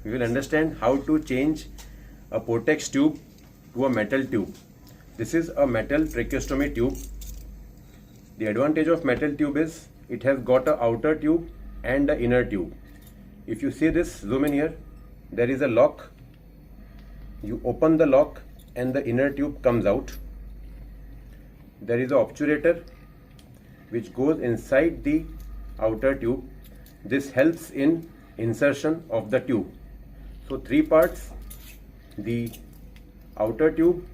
we will understand how to change a Portex tube to a metal tube. This is a metal tracheostomy tube. The advantage of metal tube is it has got an outer tube and an inner tube. If you see this, zoom in here, there is a lock. You open the lock and the inner tube comes out. There is an obturator which goes inside the outer tube. This helps in insertion of the tube. So three parts: the outer tube,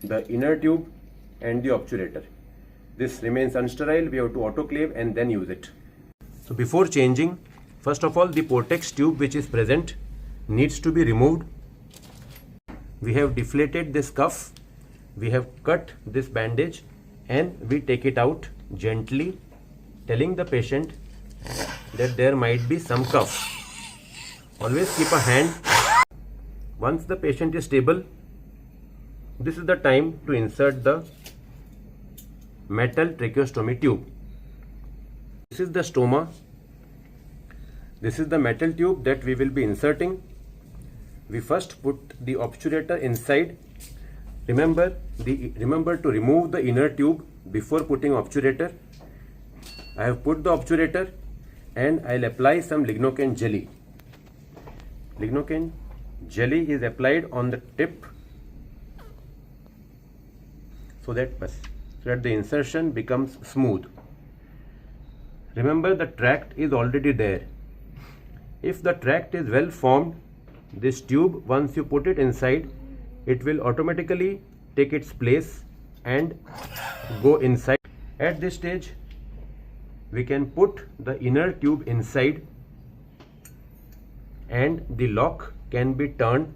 the inner tube and the obturator. This remains unsterile. We have to autoclave and then use it. So before changing, first of all, the Portex tube which is present needs to be removed. We have deflated this cuff, we have cut this bandage and we take it out gently, telling the patient that there might be some cuff. Always keep a hand. Once the patient is stable, this is the time to insert the metal tracheostomy tube. This is the stoma. This is the metal tube that we will be inserting. We first put the obturator inside. Remember to remove the inner tube before putting obturator. I have put the obturator and I'll apply some lignocaine jelly. Lignocaine jelly is applied on the tip so that the insertion becomes smooth. Remember, the tract is already there. If the tract is well formed, this tube, once you put it inside, it will automatically take its place and go inside. At this stage, we can put the inner tube inside and the lock can be turned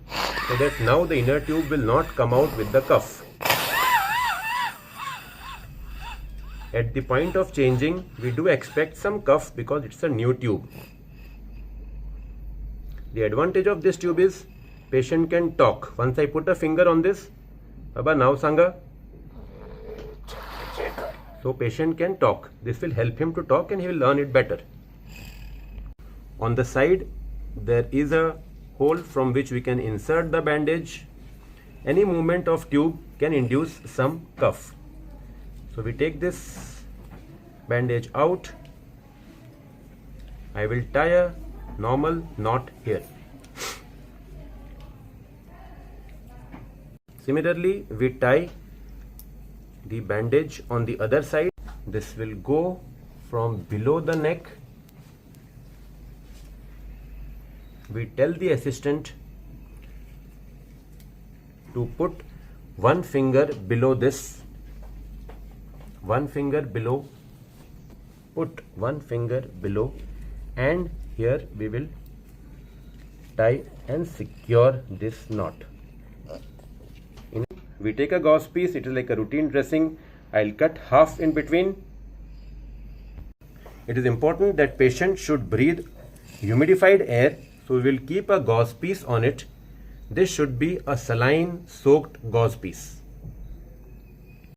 so that now the inner tube will not come out with the cuff. At the point of changing, we do expect some cuff because it's a new tube. The advantage of this tube is patient can talk. Once I put a finger on this, Baba now sanga. So patient can talk. This will help him to talk and he will learn it better. On the side, there is a hole from which we can insert the bandage. Any movement of tube can induce some cuff. So we take this bandage out. I will tie a normal knot here. Similarly, we tie the bandage on the other side. This will go from below the neck. We tell the assistant to put one finger below this, one finger below, put one finger below, and here we will tie and secure this knot. We take a gauze piece, it is like a routine dressing. I'll cut half in between. It is important that patient should breathe humidified air, so we will keep a gauze piece on it. This should be a saline soaked gauze piece.